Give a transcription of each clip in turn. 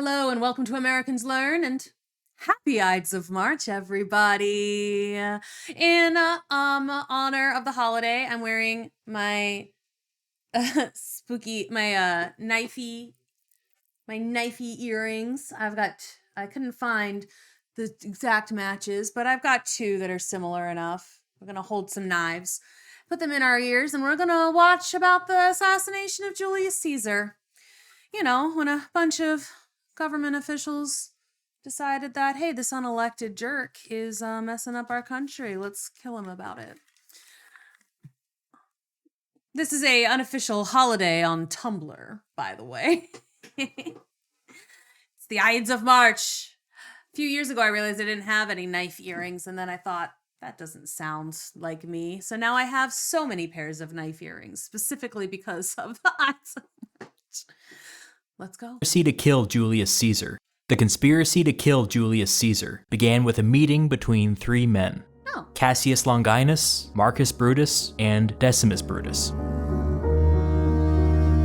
Hello and welcome to Americans Learn and happy Ides of March, everybody. In honor of the holiday, I'm wearing my knifey earrings. I couldn't find the exact matches, but I've got two that are similar enough. We're gonna hold some knives, put them in our ears, and we're gonna watch about the assassination of Julius Caesar. You know, when a bunch of government officials decided that, hey, this unelected jerk is messing up our country. Let's kill him about it. This is a unofficial holiday on Tumblr, by the way. It's the Ides of March. A few years ago, I realized I didn't have any knife earrings, and then I thought, that doesn't sound like me. So now I have so many pairs of knife earrings, specifically because of the Ides of March. Let's go. Conspiracy to kill Julius Caesar. The conspiracy to kill Julius Caesar began with a meeting between three men. Oh. Cassius Longinus, Marcus Brutus, and Decimus Brutus.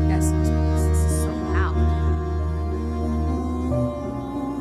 Yes, this is so loud.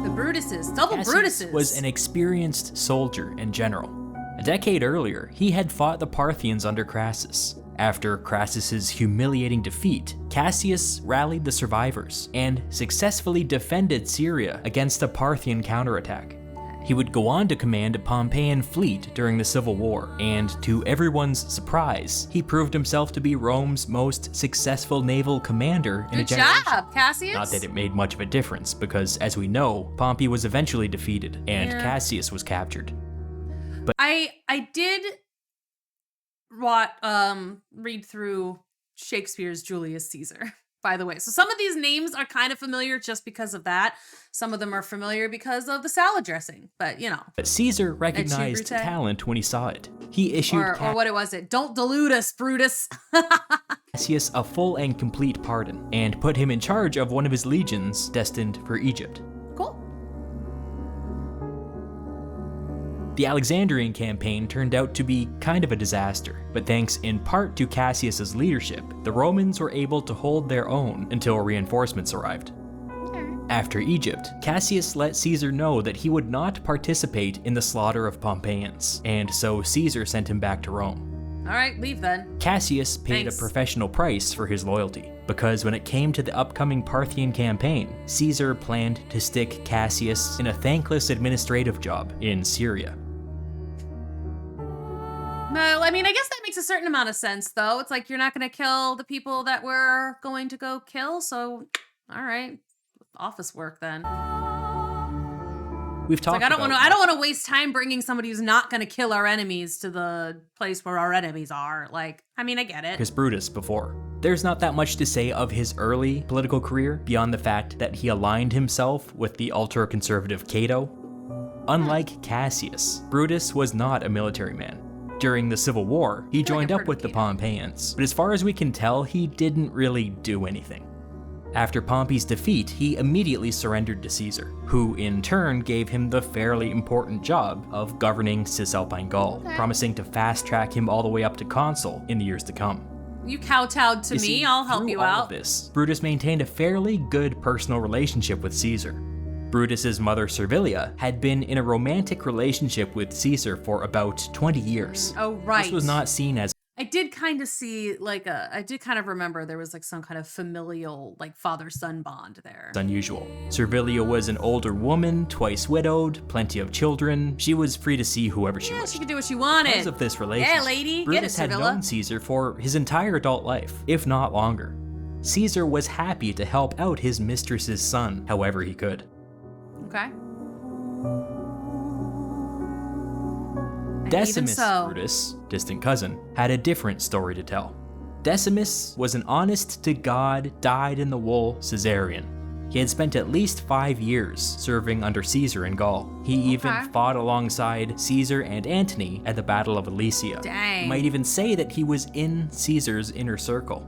The Brutuses, double Cassius Brutuses. was an experienced soldier and general. A decade earlier, he had fought the Parthians under Crassus. After Crassus's humiliating defeat, Cassius rallied the survivors and successfully defended Syria against a Parthian counterattack. He would go on to command a Pompeian fleet during the Civil War, and to everyone's surprise, he proved himself to be Rome's most successful naval commander in a generation. Good job, Cassius. Not that it made much of a difference, because as we know, Pompey was eventually defeated, and Cassius was captured. But I did read through Shakespeare's Julius Caesar, by the way. So some of these names are kind of familiar just because of that. Some of them are familiar because of the salad dressing, but you know. But Caesar recognized talent when he saw it. He issued or what was it? Don't delude us, Brutus. Cassius a full and complete pardon, and put him in charge of one of his legions destined for Egypt. Cool. The Alexandrian campaign turned out to be kind of a disaster, but thanks in part to Cassius's leadership, the Romans were able to hold their own until reinforcements arrived. After Egypt, Cassius let Caesar know that he would not participate in the slaughter of Pompeians, and so Caesar sent him back to Rome. All right, leave then. Cassius paid a professional price for his loyalty, because when it came to the upcoming Parthian campaign, Caesar planned to stick Cassius in a thankless administrative job in Syria. No, I mean, I guess that makes a certain amount of sense, though. It's like you're not going to kill the people that we're going to go kill, so all right, office work then. We've talked. I don't want to waste time bringing somebody who's not going to kill our enemies to the place where our enemies are. Like, I mean, I get it. Because Brutus before. There's not that much to say of his early political career beyond the fact that he aligned himself with the ultra-conservative Cato. Unlike Cassius, Brutus was not a military man. During the Civil War, he joined up with the Pompeians, but as far as we can tell, he didn't really do anything. After Pompey's defeat, he immediately surrendered to Caesar, who in turn gave him the fairly important job of governing Cisalpine Gaul, promising to fast-track him all the way up to consul in the years to come. You kowtowed to me, I'll help you out. Through all of this, Brutus maintained a fairly good personal relationship with Caesar. Brutus's mother Servilia had been in a romantic relationship with Caesar for about 20 years. Oh, right. This was not seen as... I did kind of see, I did kind of remember there was like some kind of familial, like father-son bond there. Unusual. Servilia was an older woman, twice widowed, plenty of children. She was free to see whoever she wished. She could do what she wanted. Because of this relationship, yeah, lady, Brutus had known Caesar for his entire adult life, if not longer. Caesar was happy to help out his mistress's son however he could. Okay. Decimus Brutus, distant cousin, had a different story to tell. Decimus was an honest-to-God, dyed-in-the-wool Caesarian. He had spent at least 5 years serving under Caesar in Gaul. He even fought alongside Caesar and Antony at the Battle of Alesia. Dang. You might even say that he was in Caesar's inner circle.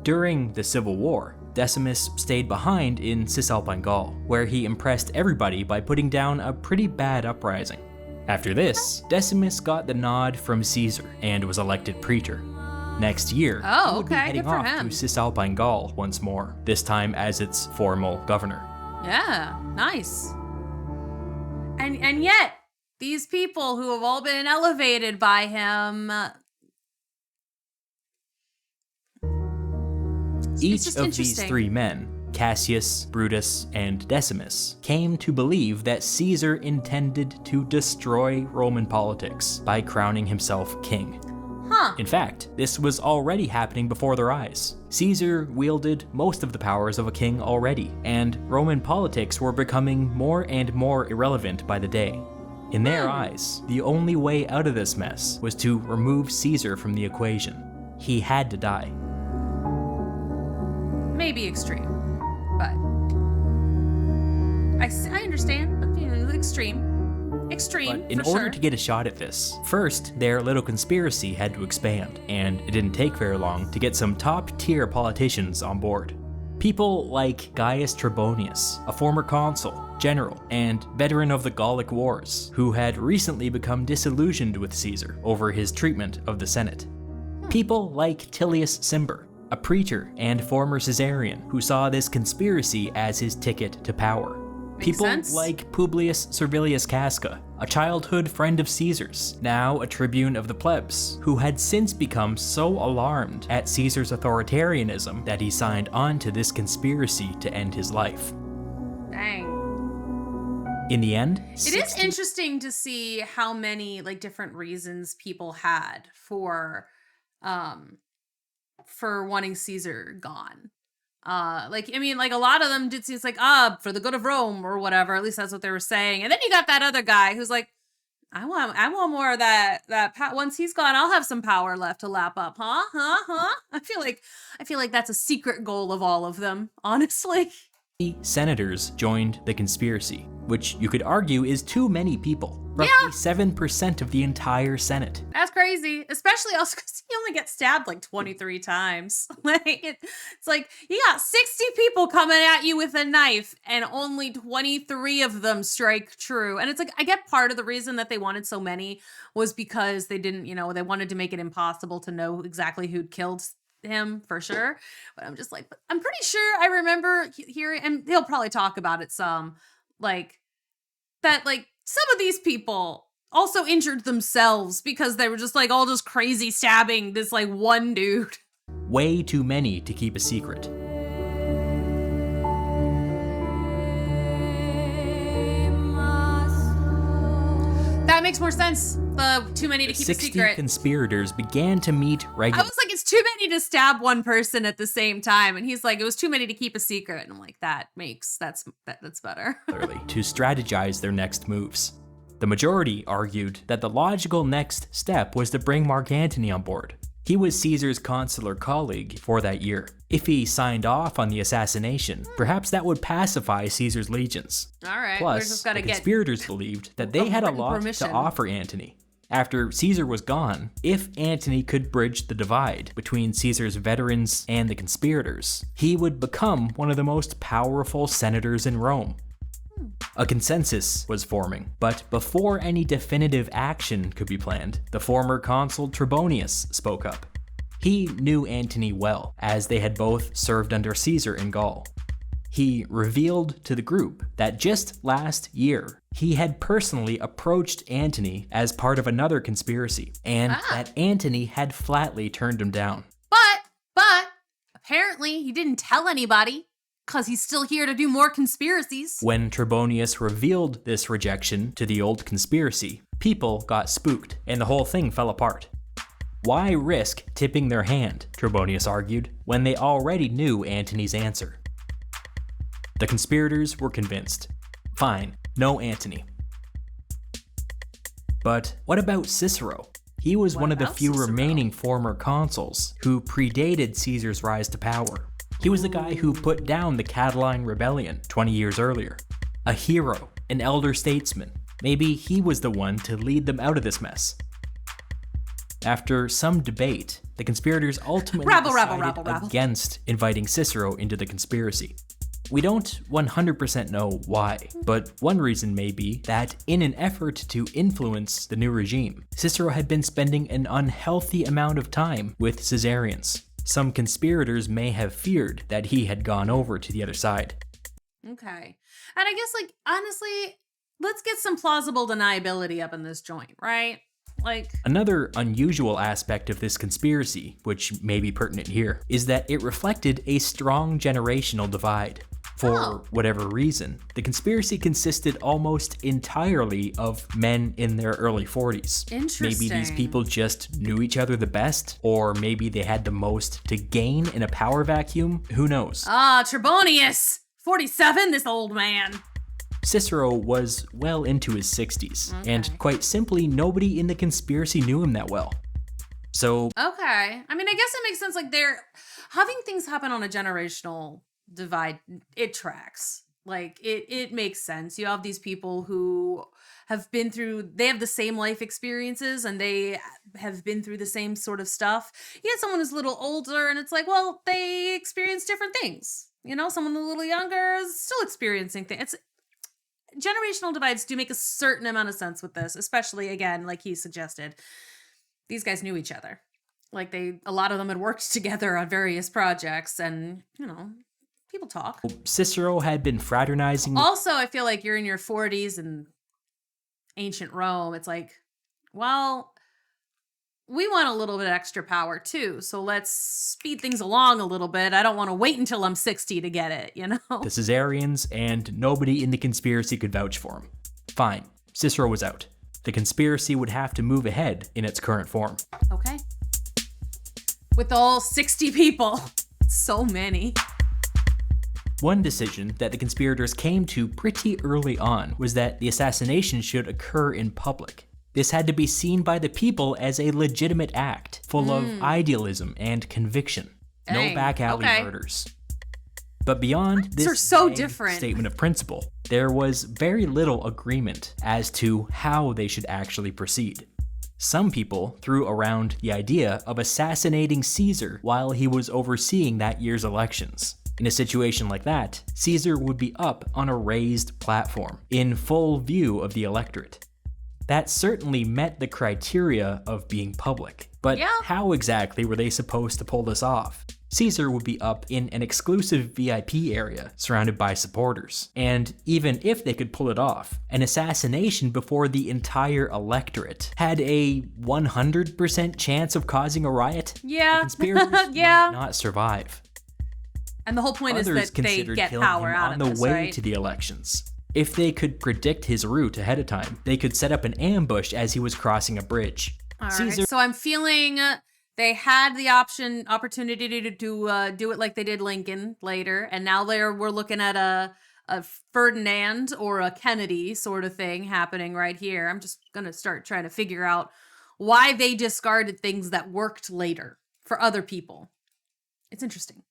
During the Civil War, Decimus stayed behind in Cisalpine Gaul, where he impressed everybody by putting down a pretty bad uprising. After this, Decimus got the nod from Caesar and was elected praetor. Next year, he would be heading off to Cisalpine Gaul once more, this time as its formal governor. Yeah, nice. And yet, these people who have all been elevated by him, Each just of these interesting. 3 men, Cassius, Brutus, and Decimus, came to believe that Caesar intended to destroy Roman politics by crowning himself king. Huh. In fact, this was already happening before their eyes. Caesar wielded most of the powers of a king already, and Roman politics were becoming more and more irrelevant by the day. In their eyes, the only way out of this mess was to remove Caesar from the equation. He had to die. Maybe extreme, but I understand, but extreme. Extreme, But in for order sure. to get a shot at this, first, their little conspiracy had to expand, and it didn't take very long to get some top-tier politicians on board. People like Gaius Trebonius, a former consul, general, and veteran of the Gallic Wars, who had recently become disillusioned with Caesar over his treatment of the Senate. People like Tillius Cimber, a preacher and former Caesarian who saw this conspiracy as his ticket to power. People sense. like Publius Servilius Casca, a childhood friend of Caesar's, now a tribune of the plebs, who had since become so alarmed at Caesar's authoritarianism that he signed on to this conspiracy to end his life. Dang. In the end, It is interesting to see how many different reasons people had for wanting Caesar gone. A lot of them did seem for the good of Rome or whatever. At least that's what they were saying. And then you got that other guy who's like, I want more of that once he's gone, I'll have some power left to lap up. Huh? I feel like that's a secret goal of all of them, honestly. senators joined the conspiracy, which you could argue is too many people. Roughly 7% of the entire Senate. That's crazy, especially also because he only gets stabbed 23 times. It's like you got 60 people coming at you with a knife, and only 23 of them strike true. And it's like I get part of the reason that they wanted so many was because they didn't, they wanted to make it impossible to know exactly who'd killed him for sure. But I'm just but I'm pretty sure I remember hearing, and he'll probably talk about it some, some of these people also injured themselves because they were just all just crazy stabbing this one dude. Way too many to keep a secret. That makes more sense. Too many to keep a 60 secret. conspirators began to meet I regularly. was it's too many to stab one person at the same time. And he's it was too many to keep a secret. And I'm that's better. To strategize their next moves. The majority argued that the logical next step was to bring Mark Antony on board. He was Caesar's consular colleague for that year. If he signed off on the assassination, perhaps that would pacify Caesar's legions. All right. Plus, the conspirators believed that they had a lot permission to offer Antony. After Caesar was gone, if Antony could bridge the divide between Caesar's veterans and the conspirators, he would become one of the most powerful senators in Rome. A consensus was forming, but before any definitive action could be planned, the former consul Trebonius spoke up. He knew Antony well, as they had both served under Caesar in Gaul. He revealed to the group that just last year, he had personally approached Antony as part of another conspiracy, and that Antony had flatly turned him down. But apparently he didn't tell anybody, because he's still here to do more conspiracies. When Trebonius revealed this rejection to the old conspiracy, people got spooked, and the whole thing fell apart. Why risk tipping their hand, Trebonius argued, when they already knew Antony's answer? The conspirators were convinced. Fine, no Antony. But what about Cicero? He was one of the few remaining former consuls who predated Caesar's rise to power. He was the guy who put down the Catiline Rebellion 20 years earlier. A hero, an elder statesman. Maybe he was the one to lead them out of this mess. After some debate, the conspirators ultimately decided against inviting Cicero into the conspiracy. We don't 100% know why, but one reason may be that in an effort to influence the new regime, Cicero had been spending an unhealthy amount of time with Caesarians. Some conspirators may have feared that he had gone over to the other side. Okay. And I guess, like, honestly, let's get some plausible deniability up in this joint, right? Like, Another unusual aspect of this conspiracy, which may be pertinent here, is that it reflected a strong generational divide. For Oh. whatever reason, the conspiracy consisted almost entirely of men in their early 40s. Maybe these Interesting. people just knew each other the best, or maybe they had the most to gain in a power vacuum. Who knows? Trebonius! 47, this old man. Cicero was well into his 60s, Okay. and quite simply, nobody in the conspiracy knew him that well. So, Okay. I mean, I guess it makes sense. Like, they're having things happen on a generational divide. It tracks. Like, it makes sense. You have these people who they have the same life experiences and they have been through the same sort of stuff. You get someone who's a little older and it's like, well, they experience different things. You know, someone a little younger is still experiencing things. Generational divides do make a certain amount of sense with this, especially, again, like he suggested, these guys knew each other. Like, a lot of them had worked together on various projects, and, you know, people talk. Cicero had been fraternizing. Also, I feel like you're in your 40s in ancient Rome. It's like, well, we want a little bit extra power too, so let's speed things along a little bit. I don't want to wait until I'm 60 to get it, you know? The Caesarians, and nobody in the conspiracy could vouch for him. Fine, Cicero was out. The conspiracy would have to move ahead in its current form. Okay. With all 60 people. So many. One decision that the conspirators came to pretty early on was that the assassination should occur in public. This had to be seen by the people as a legitimate act, full of idealism and conviction. Dang, No back alley okay. murders. But beyond These are this so vague different. statement of principle, there was very little agreement as to how they should actually proceed. Some people threw around the idea of assassinating Caesar while he was overseeing that year's elections. In a situation like that, Caesar would be up on a raised platform, in full view of the electorate. That certainly met the criteria of being public, but Yeah. how exactly were they supposed to pull this off? Caesar would be up in an exclusive VIP area surrounded by supporters, and even if they could pull it off, an assassination before the entire electorate had a 100% chance of causing a riot. Yeah. The conspirators Yeah. might not survive. And the whole point Others is that they considered get killing power him out on of the this, way right? to the elections. If they could predict his route ahead of time, they could set up an ambush as he was crossing a bridge. All right. Caesar So I'm feeling they had the opportunity to do it like they did Lincoln later, and now we're looking at a Ferdinand or a Kennedy sort of thing happening right here. I'm just gonna start trying to figure out why they discarded things that worked later for other people. It's interesting.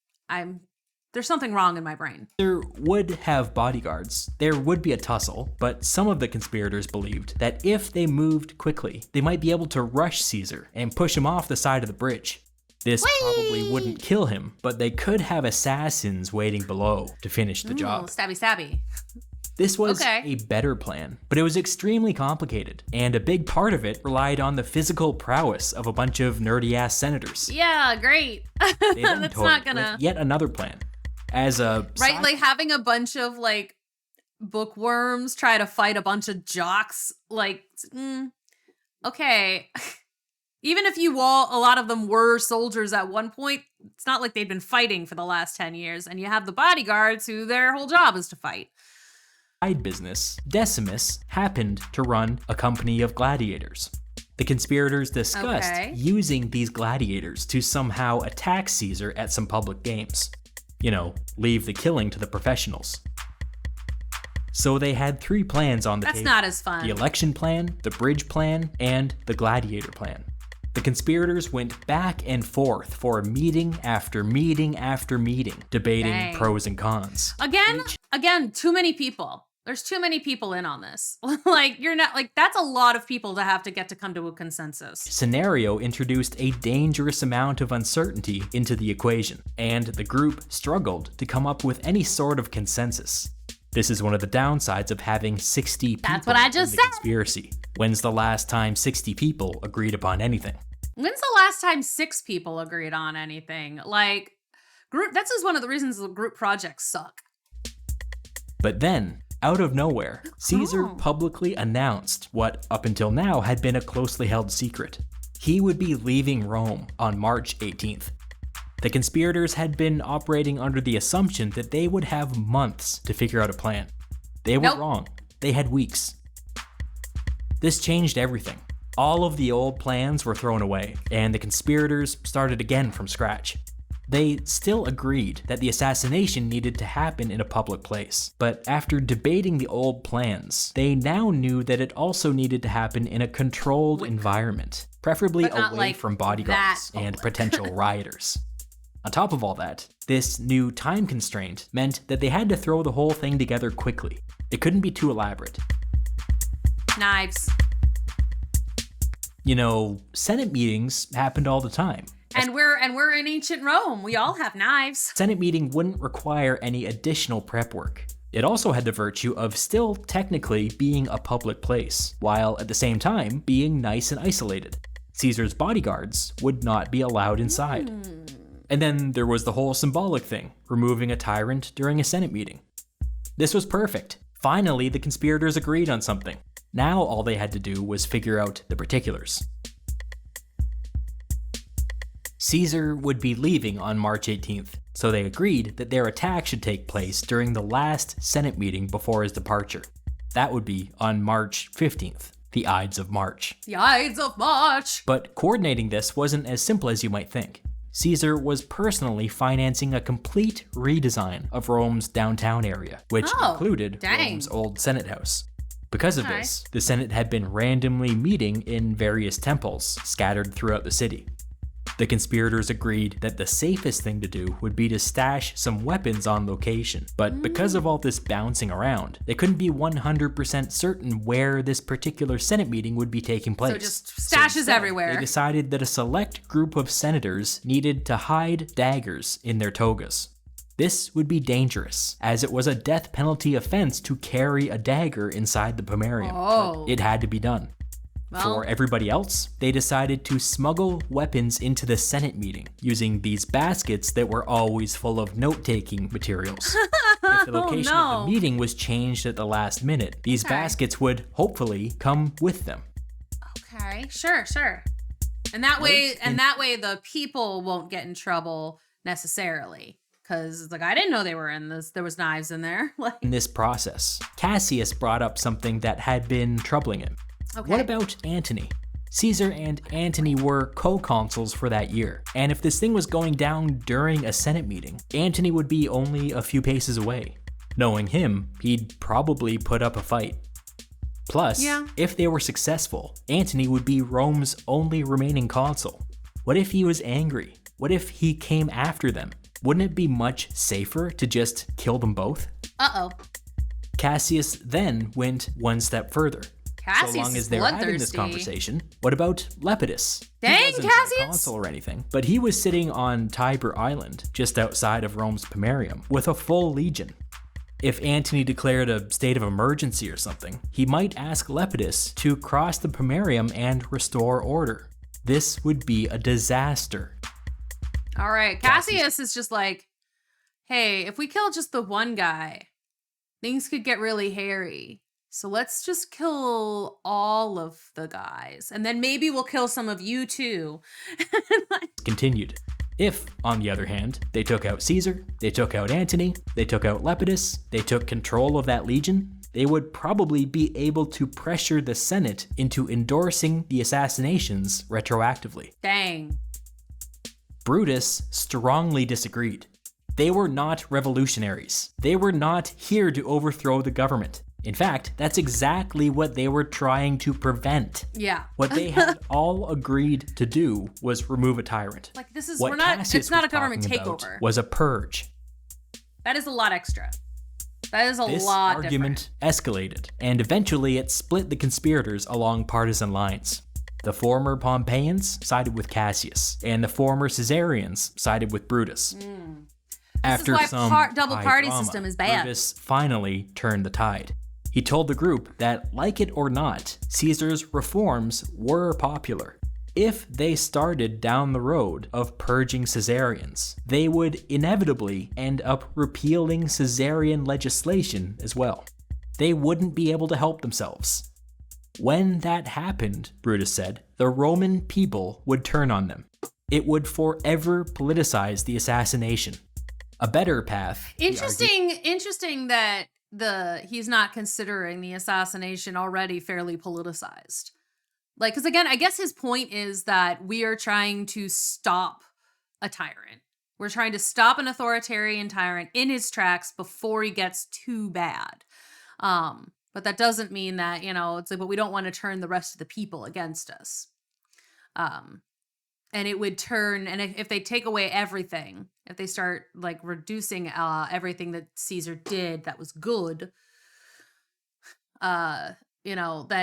There's something wrong in my brain. Caesar would have bodyguards. There would be a tussle, but some of the conspirators believed that if they moved quickly, they might be able to rush Caesar and push him off the side of the bridge. This probably wouldn't kill him, but they could have assassins waiting below to finish the job. Stabby. This was Okay. a better plan, but it was extremely complicated, and a big part of it relied on the physical prowess of a bunch of nerdy-ass senators. Yeah, great. They then That's toyed not gonna with yet another plan. As a right, like having a bunch of like bookworms try to fight a bunch of jocks. Like, okay. Even if a lot of them were soldiers at one point, it's not like they'd been fighting for the last 10 years. And you have the bodyguards who their whole job is to fight. side business, Decimus happened to run a company of gladiators. The conspirators discussed using these gladiators to somehow attack Caesar at some public games. You know, leave the killing to the professionals. So they had 3 plans on the table. That's not as fun. The election plan, the bridge plan, and the gladiator plan. The conspirators went back and forth for meeting after meeting after meeting, debating Dang. pros and cons. Again, too many people. There's too many people in on this. That's a lot of people to have to get to come to a consensus. Scenario introduced a dangerous amount of uncertainty into the equation, and the group struggled to come up with any sort of consensus. This is one of the downsides of having 60 people That's what I just in the said. conspiracy. When's the last time 60 people agreed upon anything? When's the last time 6 people agreed on anything? Like, that's just one of the reasons the group projects suck. But then, out of nowhere, Caesar publicly announced what up until now had been a closely held secret. He would be leaving Rome on March 18th. The conspirators had been operating under the assumption that they would have months to figure out a plan. They were wrong. They had weeks. This changed everything. All of the old plans were thrown away, and the conspirators started again from scratch. They still agreed that the assassination needed to happen in a public place, but after debating the old plans, they now knew that it also needed to happen in a controlled environment, preferably away from bodyguards and potential rioters. On top of all that, this new time constraint meant that they had to throw the whole thing together quickly. It couldn't be too elaborate. Knives. You know, Senate meetings happened all the time. And we're in ancient Rome. We all have knives. Senate meeting wouldn't require any additional prep work. It also had the virtue of still technically being a public place, while at the same time being nice and isolated. Caesar's bodyguards would not be allowed inside. And then there was the whole symbolic thing, removing a tyrant during a Senate meeting. This was perfect. Finally, the conspirators agreed on something. Now all they had to do was figure out the particulars. Caesar would be leaving on March 18th, so they agreed that their attack should take place during the last Senate meeting before his departure. That would be on March 15th, the Ides of March. The Ides of March! But coordinating this wasn't as simple as you might think. Caesar was personally financing a complete redesign of Rome's downtown area, which included Rome's old Senate house. Because of this, the Senate had been randomly meeting in various temples scattered throughout the city. The conspirators agreed that the safest thing to do would be to stash some weapons on location, but because of all this bouncing around, they couldn't be 100% certain where this particular Senate meeting would be taking place. So just stashes everywhere. They decided that a select group of senators needed to hide daggers in their togas. This would be dangerous, as it was a death penalty offense to carry a dagger inside the pomerium. But it had to be done. For everybody else, they decided to smuggle weapons into the Senate meeting using these baskets that were always full of note-taking materials. If the location of the meeting was changed at the last minute, these baskets would hopefully come with them. Okay, sure. And that way, the people won't get in trouble necessarily. Because I didn't know they were in this. There was knives in there. In this process, Cassius brought up something that had been troubling him. Okay. What about Antony? Caesar and Antony were co-consuls for that year, and if this thing was going down during a Senate meeting, Antony would be only a few paces away. Knowing him, he'd probably put up a fight. Plus, if they were successful, Antony would be Rome's only remaining consul. What if he was angry? What if he came after them? Wouldn't it be much safer to just kill them both? Cassius then went one step further. Cassius so long as they were having this conversation, what about Lepidus? Dang, he wasn't Cassius! a consul or anything, but he was sitting on Tiber Island, just outside of Rome's pomerium, with a full legion. If Antony declared a state of emergency or something, he might ask Lepidus to cross the pomerium and restore order. This would be a disaster. All right, Cassius is just like, hey, if we kill just the one guy, things could get really hairy. So let's just kill all of the guys. And then maybe we'll kill some of you too. Continued. If, on the other hand, they took out Caesar, they took out Antony, they took out Lepidus, they took control of that legion, they would probably be able to pressure the Senate into endorsing the assassinations retroactively. Dang. Brutus strongly disagreed. They were not revolutionaries. They were not here to overthrow the government. In fact, that's exactly what they were trying to prevent. Yeah. What they had all agreed to do was remove a tyrant. This is, Cassius it's not a government takeover. Was a purge. That is a lot extra. That is a this lot argument different. Escalated, and eventually it split the conspirators along partisan lines. The former Pompeians sided with Cassius, and the former Caesarians sided with Brutus. After this is some why double party drama, system is bad. Brutus finally turned the tide. He told the group that, like it or not, Caesar's reforms were popular. If they started down the road of purging Caesarians, they would inevitably end up repealing Caesarian legislation as well. They wouldn't be able to help themselves. When that happened, Brutus said, the Roman people would turn on them. It would forever politicize the assassination. A better path. Interesting that he's not considering the assassination already fairly politicized. Like, because again, I guess his point is that we are trying to stop a tyrant. We're trying to stop an authoritarian tyrant in his tracks before he gets too bad. But that doesn't mean that, it's like, but we don't want to turn the rest of the people against us. And it would turn, and if they take away everything, if they start like reducing everything that Caesar did that was good, then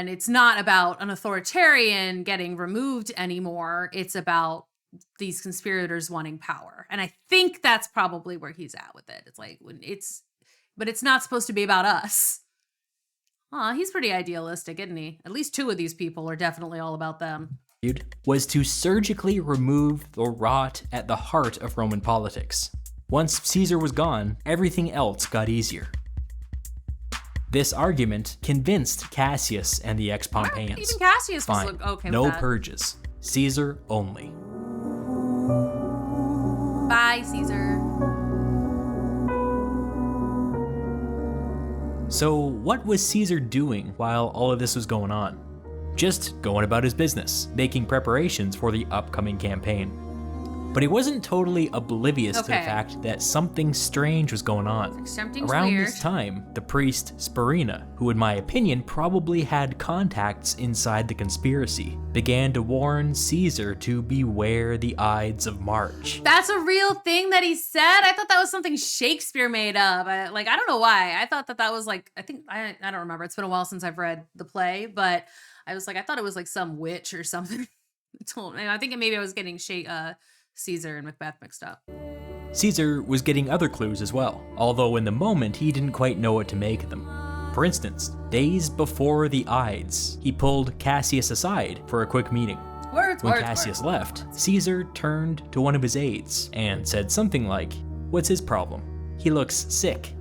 it's not about an authoritarian getting removed anymore. It's about these conspirators wanting power. And I think that's probably where he's at with it. It's like, but it's not supposed to be about us. He's pretty idealistic, isn't he? At least two of these people are definitely all about them. Was to surgically remove the rot at the heart of Roman politics. Once Caesar was gone, everything else got easier. This argument convinced Cassius and the ex-Pompeians. Even Cassius was Fine, okay with no that. purges. Caesar only. Bye, Caesar. So what was Caesar doing while all of this was going on? Just going about his business, making preparations for the upcoming campaign. But he wasn't totally oblivious to the fact that something strange was going on. Something's Around weird. this time, the priest Spurina, who in my opinion probably had contacts inside the conspiracy, began to warn Caesar to beware the Ides of March. That's a real thing that he said? I thought that was something Shakespeare made up. I don't know why. I thought that was like, I don't remember. It's been a while since I've read the play, but I was like, I thought it was like some witch or something. I think maybe I was getting Caesar and Macbeth mixed up. Caesar was getting other clues as well, although in the moment he didn't quite know what to make of them. For instance, days before the Ides, he pulled Cassius aside for a quick meeting. When Cassius left, Caesar turned to one of his aides and said something like, "What's his problem? He looks sick."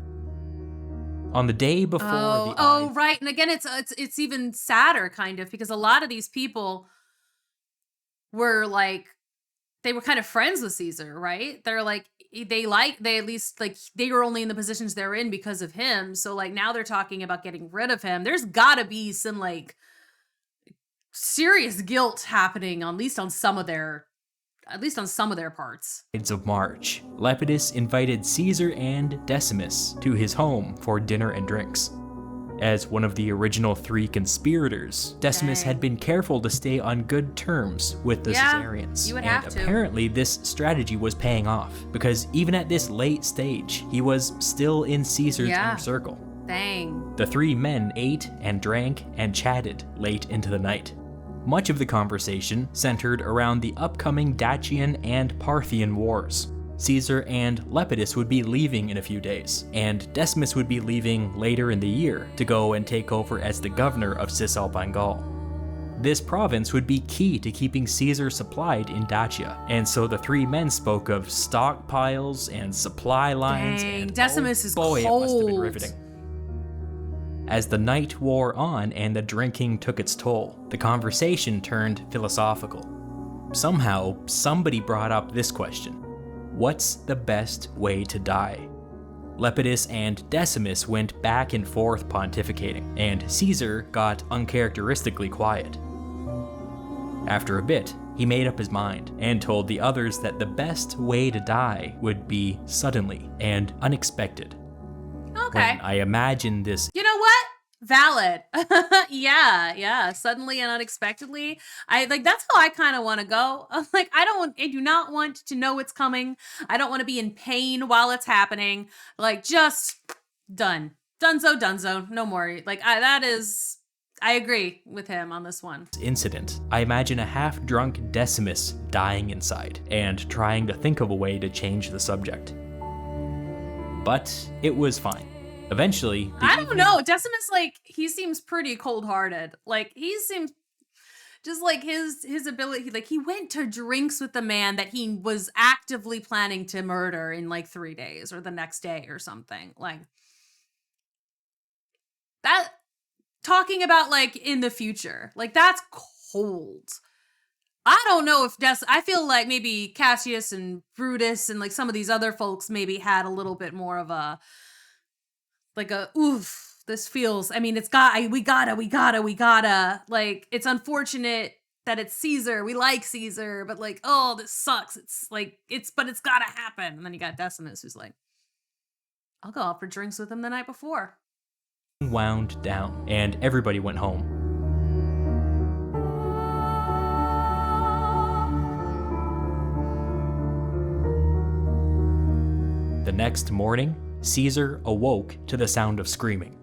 On the day before the Ides... right. And again, it's even sadder kind of because a lot of these people were like, they were kind of friends with Caesar, right? They're like, they were only in the positions they're in because of him. So like now they're talking about getting rid of him. There's gotta be some like serious guilt happening, at least on some of their parts. Ides of March, Lepidus invited Caesar and Decimus to his home for dinner and drinks. As one of the original three conspirators, Decimus had been careful to stay on good terms with the Caesarians. You would have to. Apparently this strategy was paying off, because even at this late stage, he was still in Caesar's inner circle. Dang. The three men ate and drank and chatted late into the night. Much of the conversation centered around the upcoming Dacian and Parthian wars. Caesar and Lepidus would be leaving in a few days, and Decimus would be leaving later in the year to go and take over as the governor of Cisalpine Gaul. This province would be key to keeping Caesar supplied in Dacia, and so the three men spoke of stockpiles and supply lines. Dang, Decimus is cold. It must have been cold. riveting. As the night wore on and the drinking took its toll, the conversation turned philosophical. Somehow, somebody brought up this question. What's the best way to die? Lepidus and Decimus went back and forth pontificating, and Caesar got uncharacteristically quiet. After a bit, he made up his mind and told the others that the best way to die would be suddenly and unexpected. Okay. When I imagine this... You know what? Valid. Yeah. Suddenly and unexpectedly. That's how I kind of want to go. I do not want to know it's coming. I don't want to be in pain while it's happening. Just done. Dunzo. No more. I agree with him on this one. Incident. I imagine a half-drunk Decimus dying inside and trying to think of a way to change the subject. But it was fine. Eventually, I don't know. Decimus, he seems pretty cold-hearted. Just like his ability, like he went to drinks with the man that he was actively planning to murder in like 3 days or the next day or something. Like that, talking about like in the future, like that's cold. I don't know if I feel like maybe Cassius and Brutus and like some of these other folks maybe had a little bit more of a, like a, oof, this feels, I mean, we gotta, like, it's unfortunate that it's Caesar. We like Caesar, but like, oh, this sucks. It's like, but it's gotta happen. And then you got Decimus who's like, I'll go out for drinks with him the night before. Wound down, and everybody went home. The next morning, Caesar awoke to the sound of screaming.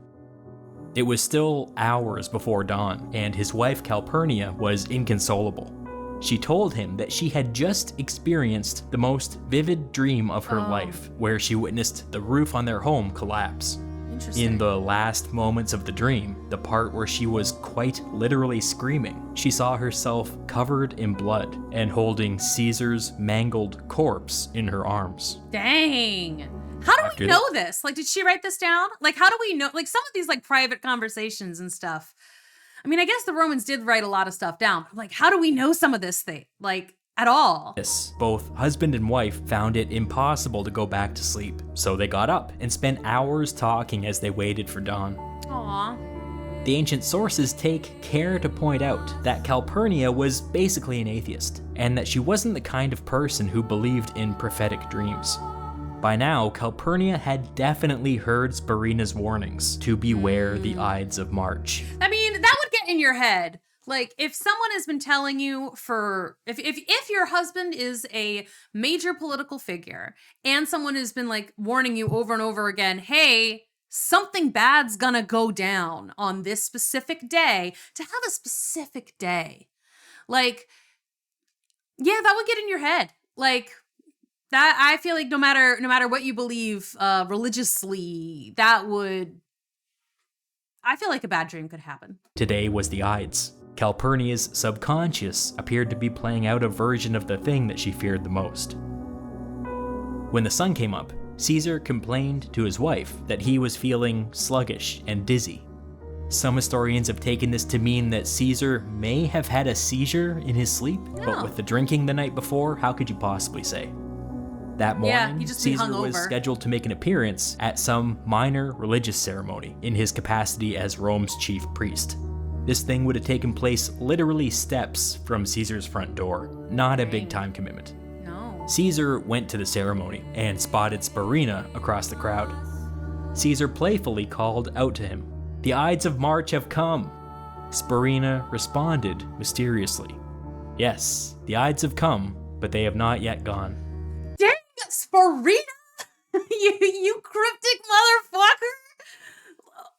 It was still hours before dawn, and his wife Calpurnia was inconsolable. She told him that she had just experienced the most vivid dream of her life, where she witnessed the roof on their home collapse. In the last moments of the dream, the part where she was quite literally screaming, she saw herself covered in blood and holding Caesar's mangled corpse in her arms. Dang. How do we know this? Like, did she write this down? Like, how do we know? Like, some of these, like, private conversations and stuff. I mean, I guess the Romans did write a lot of stuff down. But, like, how do we know some of this thing? Like, at all? Yes, both husband and wife found it impossible to go back to sleep. So they got up and spent hours talking as they waited for dawn. Aww. The ancient sources take care to point out that Calpurnia was basically an atheist, and that she wasn't the kind of person who believed in prophetic dreams. By now, Calpurnia had definitely heard Spurinna's warnings to beware the Ides of March. I mean, that would get in your head. Like, if someone has been telling you if your husband is a major political figure and someone has been like warning you over and over again, hey, something bad's gonna go down on this specific day, to have a specific day, like, yeah, that would get in your head. Like, that, I feel like no matter what you believe religiously, I feel like a bad dream could happen. Today was the Ides. Calpurnia's subconscious appeared to be playing out a version of the thing that she feared the most. When the sun came up, Caesar complained to his wife that he was feeling sluggish and dizzy. Some historians have taken this to mean that Caesar may have had a seizure in his sleep, but with the drinking the night before, how could you possibly say? That morning, Caesar was scheduled to make an appearance at some minor religious ceremony in his capacity as Rome's chief priest. This thing would have taken place literally steps from Caesar's front door, not a big time commitment. No. Caesar went to the ceremony and spotted Spurinna across the crowd. Caesar playfully called out to him, "The Ides of March have come." Spurinna responded mysteriously, "Yes, the Ides have come, but they have not yet gone." Dang, Spurinna! you cryptic motherfucker!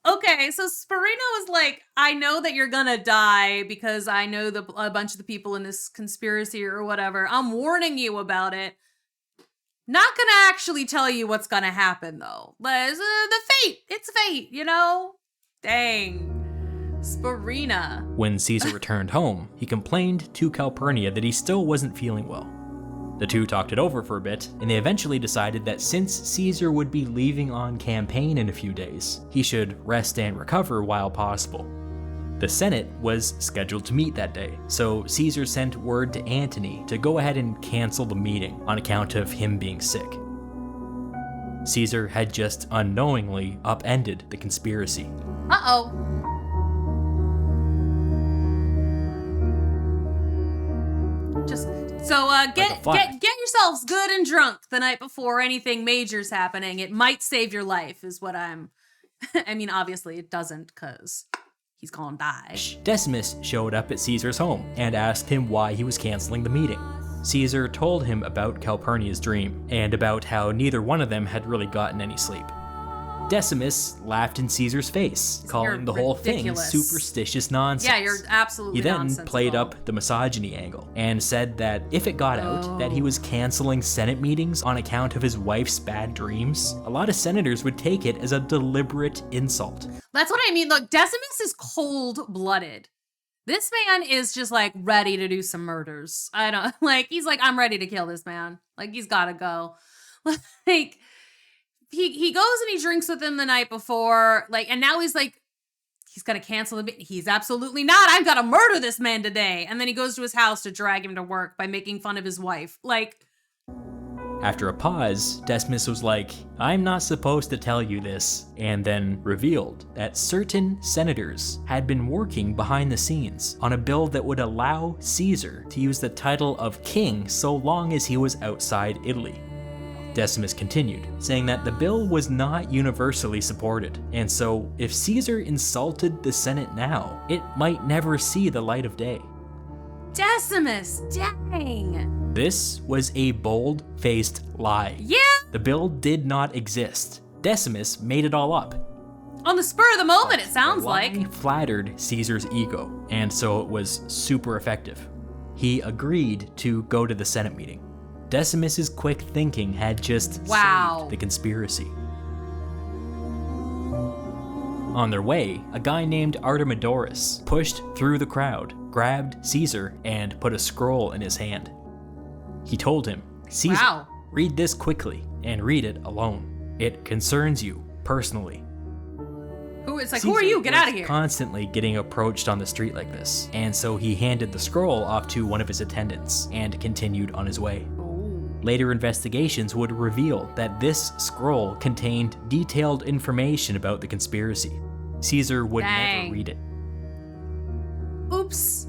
Okay, so Spurinna was like, I know that you're gonna die because I know a bunch of the people in this conspiracy or whatever. I'm warning you about it. Not gonna actually tell you what's gonna happen, though. It's fate, you know? Dang. Spurinna. When Caesar returned home, he complained to Calpurnia that he still wasn't feeling well. The two talked it over for a bit, and they eventually decided that since Caesar would be leaving on campaign in a few days, he should rest and recover while possible. The Senate was scheduled to meet that day, so Caesar sent word to Antony to go ahead and cancel the meeting on account of him being sick. Caesar had just unknowingly upended the conspiracy. Uh-oh. So get yourselves good and drunk the night before anything major's happening. It might save your life, is what I mean, obviously it doesn't, because he's gonna die. Decimus showed up at Caesar's home and asked him why he was canceling the meeting. Caesar told him about Calpurnia's dream and about how neither one of them had really gotten any sleep. Decimus laughed in Caesar's face, calling the whole thing superstitious nonsense. Yeah, you're absolutely nonsensical. He then played up the misogyny angle and said that if it got out that he was canceling Senate meetings on account of his wife's bad dreams, a lot of senators would take it as a deliberate insult. That's what I mean. Look, Decimus is cold-blooded. This man is just like ready to do some murders. I don't like, he's like, I'm ready to kill this man. Like, he's gotta go. Like, he goes and he drinks with him the night before, like, and now he's like, he's gonna cancel the meeting. He's absolutely not. I'm gonna murder this man today. And then he goes to his house to drag him to work by making fun of his wife. Like, After a pause, Decimus was like, I'm not supposed to tell you this, and then revealed that certain senators had been working behind the scenes on a bill that would allow Caesar to use the title of king so long as he was outside Italy. Decimus continued, saying that the bill was not universally supported, and so if Caesar insulted the Senate now, it might never see the light of day. Decimus, dang. This was a bold-faced lie. Yeah. The bill did not exist. Decimus made it all up. On the spur of the moment, it sounds The lie like. flattered Caesar's ego, and so it was super effective. He agreed to go to the Senate meeting. Decimus's quick thinking had just saved the conspiracy. On their way, a guy named Artemidorus pushed through the crowd, grabbed Caesar, and put a scroll in his hand. He told him, Caesar, read this quickly and read it alone. It concerns you personally. Who are you? Get out of here. Constantly getting approached on the street like this, and so he handed the scroll off to one of his attendants and continued on his way. Later investigations would reveal that this scroll contained detailed information about the conspiracy. Caesar would never read it. Oops.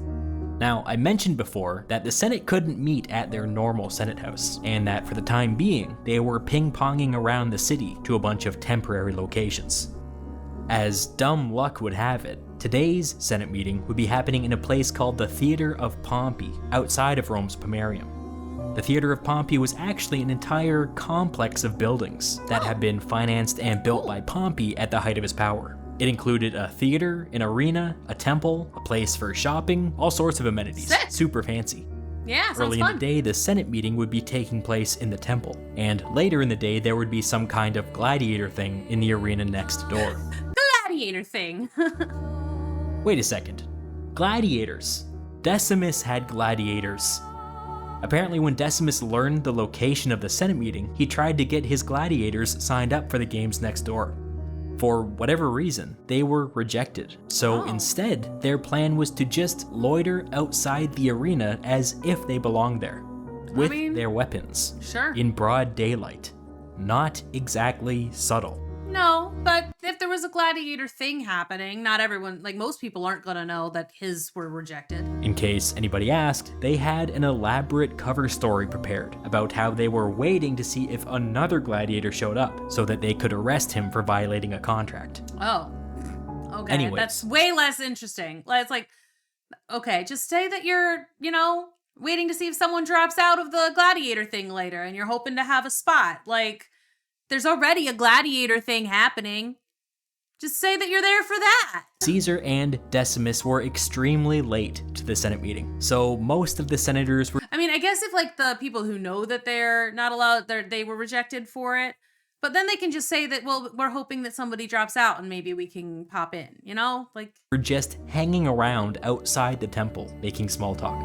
Now, I mentioned before that the Senate couldn't meet at their normal Senate house, and that for the time being, they were ping-ponging around the city to a bunch of temporary locations. As dumb luck would have it, today's Senate meeting would be happening in a place called the Theater of Pompey, outside of Rome's Pomerium. The Theater of Pompey was actually an entire complex of buildings that had been financed and built by Pompey at the height of his power. It included a theater, an arena, a temple, a place for shopping, all sorts of amenities. Sick. Super fancy. Yeah, sounds Early fun. in the day, the Senate meeting would be taking place in the temple, and later in the day, there would be some kind of gladiator thing in the arena next door. Gladiator thing. Wait a second. Gladiators. Decimus had gladiators. Apparently, when Decimus learned the location of the Senate meeting, he tried to get his gladiators signed up for the games next door. For whatever reason, they were rejected. So instead, their plan was to just loiter outside the arena as if they belonged there, with their weapons, in broad daylight. Not exactly subtle. No, but if there was a gladiator thing happening, not everyone, like most people aren't gonna know that his were rejected. In case anybody asked, they had an elaborate cover story prepared about how they were waiting to see if another gladiator showed up so that they could arrest him for violating a contract. Oh, okay. Anyways. That's way less interesting. It's like, okay, just say that you're, waiting to see if someone drops out of the gladiator thing later and you're hoping to have a spot. Like, there's already a gladiator thing happening. Just say that you're there for that. Caesar and Decimus were extremely late to the Senate meeting, so most of the senators were... I mean, I guess if like the people who know that they're not allowed, they were rejected for it, but then they can just say that, well, we're hoping that somebody drops out and maybe we can pop in, Like... were just hanging around outside the temple, making small talk.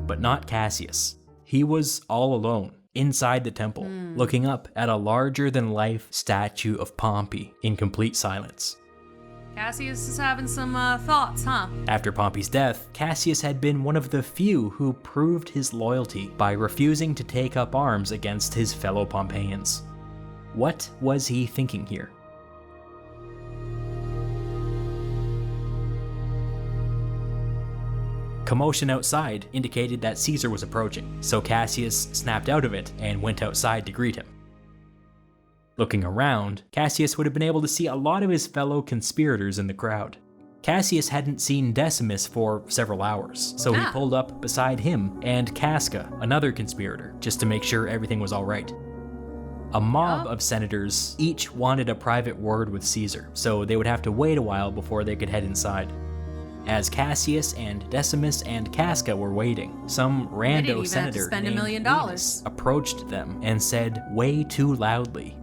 But not Cassius. He was all alone, inside the temple, looking up at a larger-than-life statue of Pompey in complete silence. Cassius is having some thoughts, huh? After Pompey's death, Cassius had been one of the few who proved his loyalty by refusing to take up arms against his fellow Pompeians. What was he thinking here? Commotion outside indicated that Caesar was approaching, so Cassius snapped out of it and went outside to greet him. Looking around, Cassius would have been able to see a lot of his fellow conspirators in the crowd. Cassius hadn't seen Decimus for several hours, so he pulled up beside him and Casca, another conspirator, just to make sure everything was all right. A mob of senators each wanted a private word with Caesar, so they would have to wait a while before they could head inside. As Cassius and Decimus and Casca were waiting, some rando senator spend $1 million. Venus approached them and said way too loudly,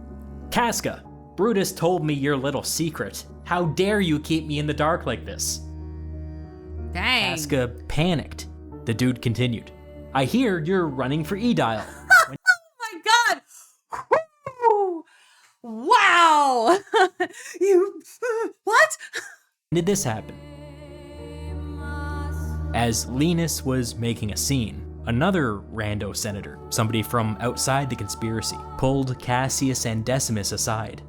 "Casca, Brutus told me your little secret. How dare you keep me in the dark like this? Dang. Casca panicked. The dude continued. I hear you're running for Edile. Oh my god! Woo! Wow! What? When did this happen? As Linus was making a scene, another rando senator, somebody from outside the conspiracy, pulled Cassius and Decimus aside.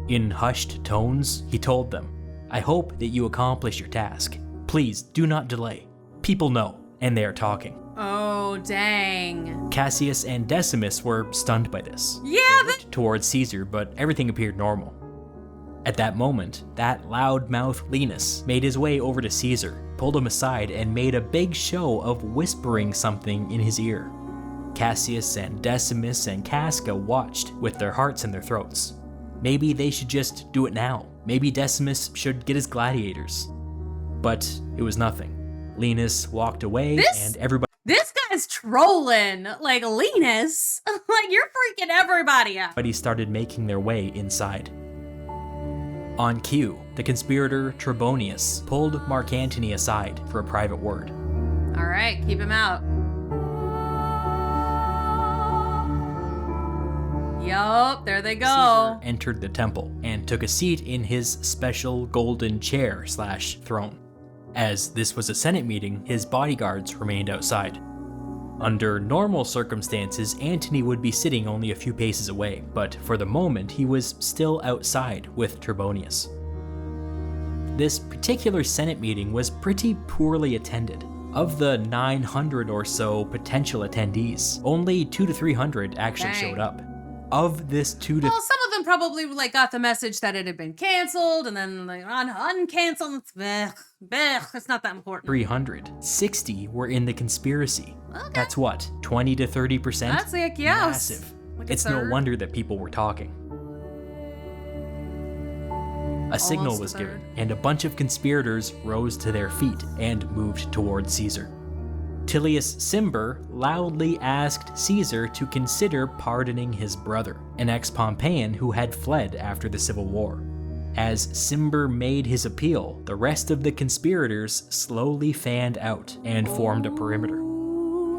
In hushed tones, he told them, I hope that you accomplish your task. Please do not delay. People know, and they are talking. Oh, dang. Cassius and Decimus were stunned by this. Yeah, They looked towards Caesar, but everything appeared normal. At that moment, that loudmouth Linus made his way over to Caesar, pulled him aside, and made a big show of whispering something in his ear. Cassius and Decimus and Casca watched with their hearts in their throats. Maybe they should just do it now. Maybe Decimus should get his gladiators. But it was nothing. Linus walked away, and everybody... This guy's trolling. Like, Linus. Like, you're freaking everybody out. But he started making their way inside. On cue, the conspirator Trebonius pulled Mark Antony aside for a private word. All right, keep him out. Yup, there they go. Caesar entered the temple and took a seat in his special golden chair/throne. As this was a Senate meeting, his bodyguards remained outside. Under normal circumstances, Antony would be sitting only a few paces away, but for the moment he was still outside with Trebonius. This particular Senate meeting was pretty poorly attended. Of the 900 or so potential attendees, only 200 to 300 actually showed up. Of this Well, some of them probably like got the message that it had been canceled, and then like uncanceled. It's not that important. 360 were in the conspiracy. Okay. That's what, 20 to 30%? That's like, yeah, massive. like a It's no third. wonder that people were talking. A signal Almost was a given, third. and a bunch of conspirators rose to their feet and moved towards Caesar. Tillius Cimber loudly asked Caesar to consider pardoning his brother, an ex-Pompeian who had fled after the Civil War. As Cimber made his appeal, the rest of the conspirators slowly fanned out and formed a perimeter.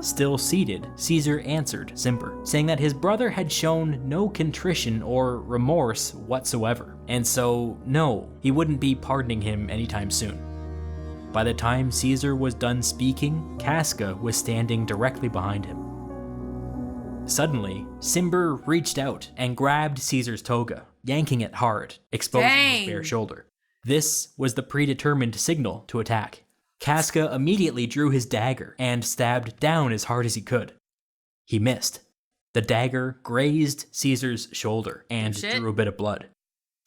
Still seated, Caesar answered Cimber, saying that his brother had shown no contrition or remorse whatsoever, and so no, he wouldn't be pardoning him anytime soon. By the time Caesar was done speaking, Casca was standing directly behind him. Suddenly, Cimber reached out and grabbed Caesar's toga, yanking it hard, exposing his bare shoulder. This was the predetermined signal to attack. Casca immediately drew his dagger and stabbed down as hard as he could. He missed. The dagger grazed Caesar's shoulder and drew a bit of blood.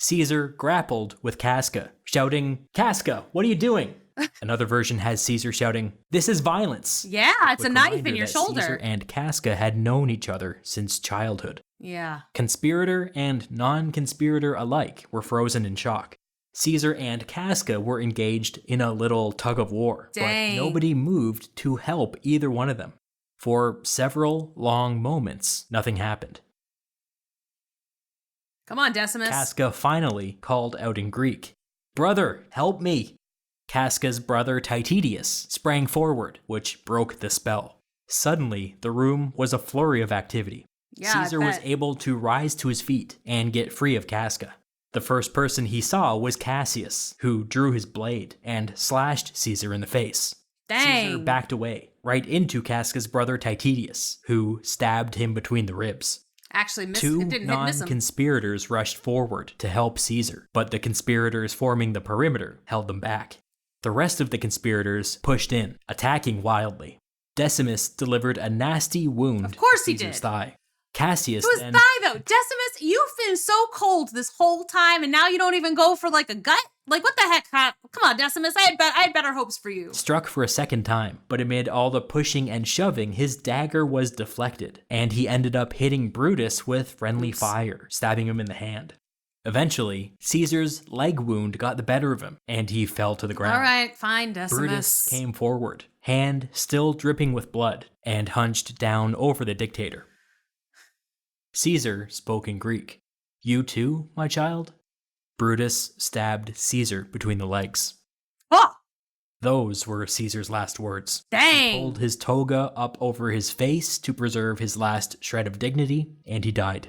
Caesar grappled with Casca, shouting, "Casca, what are you doing?" Another version has Caesar shouting, "This is violence." Yeah, it's a Quick knife reminder in your that shoulder. Caesar and Casca had known each other since childhood. Yeah. Conspirator and non-conspirator alike were frozen in shock. Caesar and Casca were engaged in a little tug of war, Dang. but nobody moved to help either one of them. For several long moments, nothing happened. Come on, Decimus. Casca finally called out in Greek, "Brother, help me!" Casca's brother Titidius sprang forward, which broke the spell. Suddenly, the room was a flurry of activity. Yeah, Caesar was able to rise to his feet and get free of Casca. The first person he saw was Cassius, who drew his blade and slashed Caesar in the face. Dang. Caesar backed away, right into Casca's brother Titidius, who stabbed him between the ribs. Actually, Two didn't miss him. non-conspirators rushed forward to help Caesar, but the conspirators forming the perimeter held them back. The rest of the conspirators pushed in, attacking wildly. Decimus delivered a nasty wound Of course to he Caesar's did. thigh. Cassius To his then... thigh, though. Decimus, you've been so cold this whole time, and now you don't even go for like a gut? Like, what the heck? Come on, Decimus. I had better hopes for you. struck for a second time, but amid all the pushing and shoving, his dagger was deflected, and he ended up hitting Brutus with friendly fire, stabbing him in the hand. Eventually, Caesar's leg wound got the better of him, and he fell to the ground. All right, fine, Decimus. Brutus came forward, hand still dripping with blood, and hunched down over the dictator. Caesar spoke in Greek. You too, my child? Brutus stabbed Caesar between the legs. Oh, Those were Caesar's last words. dang. He pulled his toga up over his face to preserve his last shred of dignity, and he died.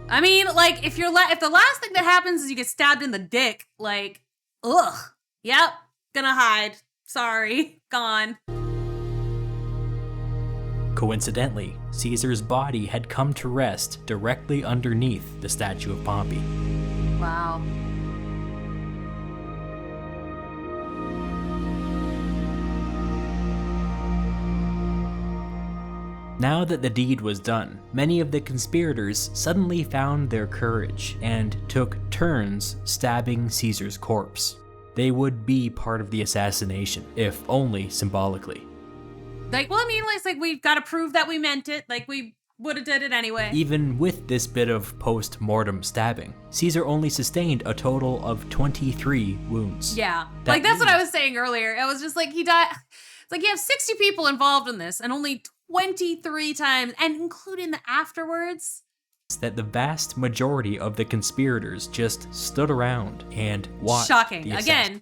I mean, like, if the last thing that happens is you get stabbed in the dick, like, ugh. Yep, gonna hide. Sorry, gone. Coincidentally, Caesar's body had come to rest directly underneath the statue of Pompey. Wow. Now that the deed was done, many of the conspirators suddenly found their courage and took turns stabbing Caesar's corpse. They would be part of the assassination, if only symbolically. Like, well, I mean, it's like we've got to prove that we meant it. Like, we would have did it anyway. Even with this bit of post-mortem stabbing, Caesar only sustained a total of 23 wounds. Yeah. Like, that's what I was saying earlier. It was just like he died. It's like you have 60 people involved in this and only 23 times, and including the afterwards. That the vast majority of the conspirators just stood around and watched. Shocking. Again,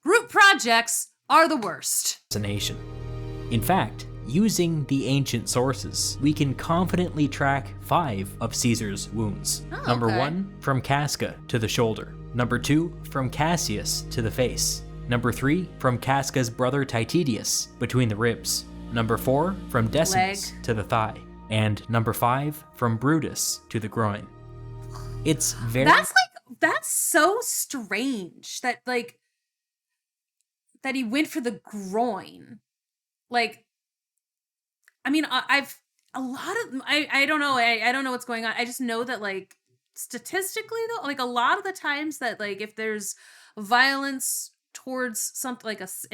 group projects are the worst. Assassination. In fact, using the ancient sources, we can confidently track 5 of Caesar's wounds. Oh, Number okay. 1, from Casca to the shoulder. Number 2, from Cassius to the face. Number 3, from Casca's brother Titidius, between the ribs. Number 4, from Decimus to the thigh. And number 5, from Brutus to the groin. It's very... That's so strange that, like, that he went for the groin. Like, I mean, I don't know. I don't know what's going on. I just know that, like, statistically though, like, a lot of the times that, like, if there's violence towards something like that's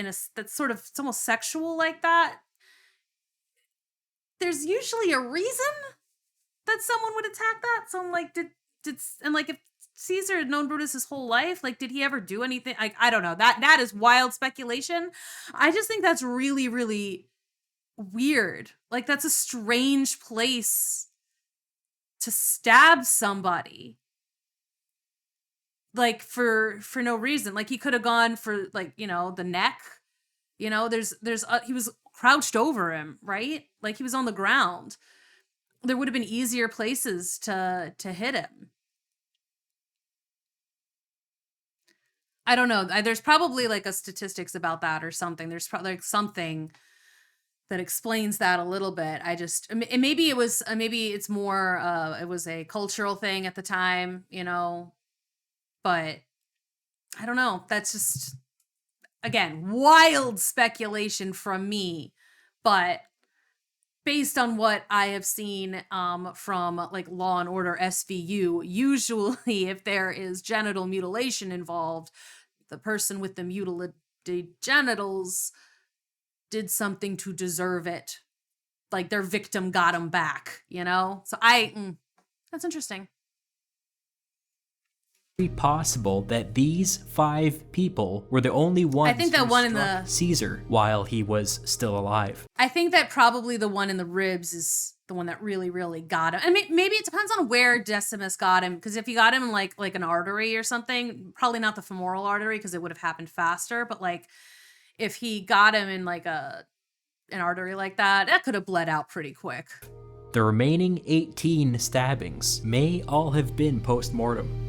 sort of, it's almost sexual like that, there's usually a reason that someone would attack that. So I'm like, and like, if Caesar had known Brutus his whole life, like, did he ever do anything? Like, I don't know. That is wild speculation. I just think that's really, really weird. Like, that's a strange place to stab somebody. Like, for no reason. Like, he could have gone for, like, you know, the neck. You know, he was crouched over him, right? Like, he was on the ground. There would have been easier places to hit him. I don't know. There's probably like a statistics about that or something. There's probably like something that explains that a little bit. Maybe it's more, it was a cultural thing at the time, you know, but I don't know. That's just, again, wild speculation from me, but based on what I have seen from like Law and Order SVU, usually if there is genital mutilation involved, the person with the mutilated genitals did something to deserve it. Like, their victim got him back, you know? So that's interesting. Possible that these 5 people were the only ones I think that who one in struck the Caesar while he was still alive. I think that probably the one in the ribs is the one that really, really got him. I mean, maybe it depends on where Decimus got him, because if he got him in like an artery or something, probably not the femoral artery because it would have happened faster, but like if he got him in like an artery like that could have bled out pretty quick. The remaining 18 stabbings may all have been post-mortem.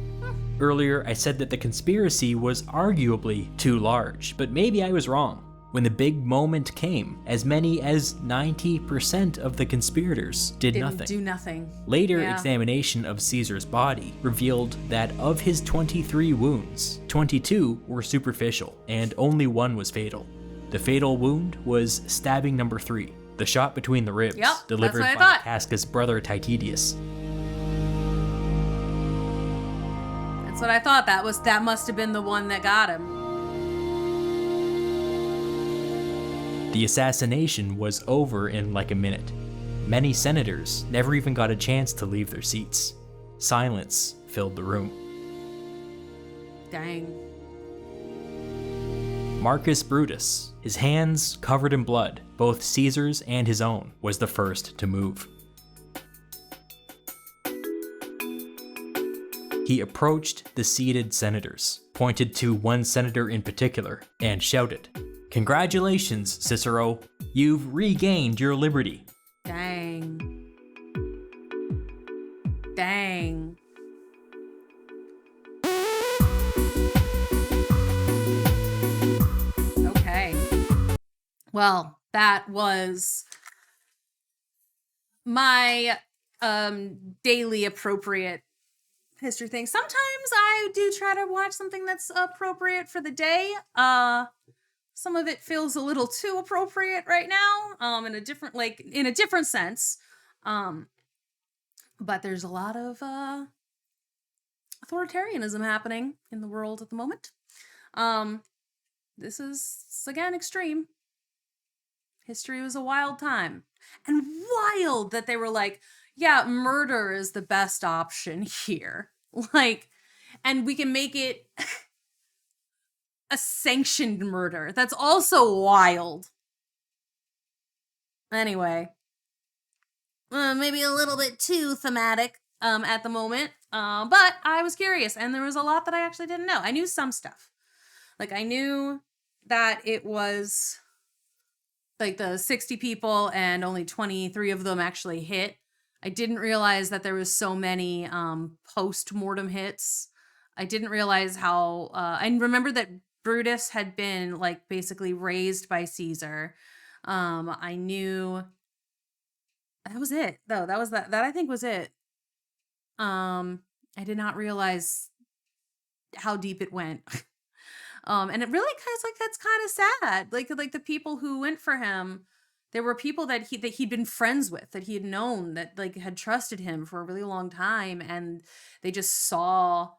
Earlier, I said that the conspiracy was arguably too large, but maybe I was wrong. When the big moment came, as many as 90% of the conspirators didn't do nothing. Later examination of Caesar's body revealed that of his 23 wounds, 22 were superficial, and only 1 was fatal. The fatal wound was stabbing number 3, the shot between the ribs, delivered by Casca's brother Titidius. That's what I thought. That must have been the one that got him. The assassination was over in like a minute. Many senators never even got a chance to leave their seats. Silence filled the room. Dang. Marcus Brutus, his hands covered in blood, both Caesar's and his own, was the first to move. He approached the seated senators, pointed to one senator in particular, and shouted, "Congratulations, Cicero! You've regained your liberty." Dang. Dang. Okay. Well, that was my daily appropriate history thing. Sometimes I do try to watch something that's appropriate for the day. Some of it feels a little too appropriate right now, in a different sense. But there's a lot of authoritarianism happening in the world at the moment. This is again extreme. History was a wild time. And wild that they were like, yeah, murder is the best option here. Like, and we can make it a sanctioned murder. That's also wild. Anyway, maybe a little bit too thematic at the moment. But I was curious, and there was a lot that I actually didn't know. I knew some stuff. Like, I knew that it was like the 60 people and only 23 of them actually hit. I didn't realize that there was so many post-mortem hits. I didn't realize how I remember that Brutus had been like basically raised by Caesar. I knew that was it though. That I think was it. I did not realize how deep it went. And it really kind of like that's kind of sad. Like the people who went for him, there were people that he'd been friends with, that he had known, that like had trusted him for a really long time, and they just saw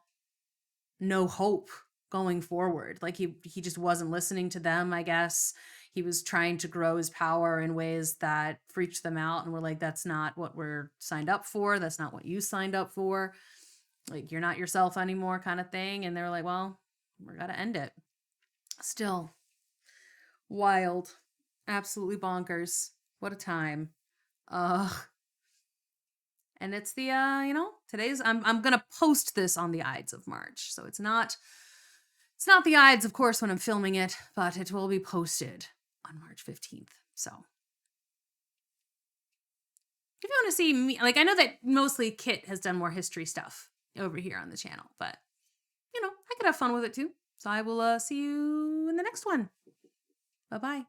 no hope going forward. Like he just wasn't listening to them, I guess. He was trying to grow his power in ways that freaked them out and were like, that's not what we're signed up for. That's not what you signed up for. Like, you're not yourself anymore, kind of thing. And they were like, well, we gotta end it. Still wild, absolutely bonkers. What a time. And it's the today's I'm gonna post this on the Ides of March, so it's not the Ides, of course, when I'm filming it, but it will be posted on March 15th. So if you want to see me, like, I know that mostly Kit has done more history stuff over here on the channel, but I could have fun with it too. So I will see you in the next one. Bye-bye.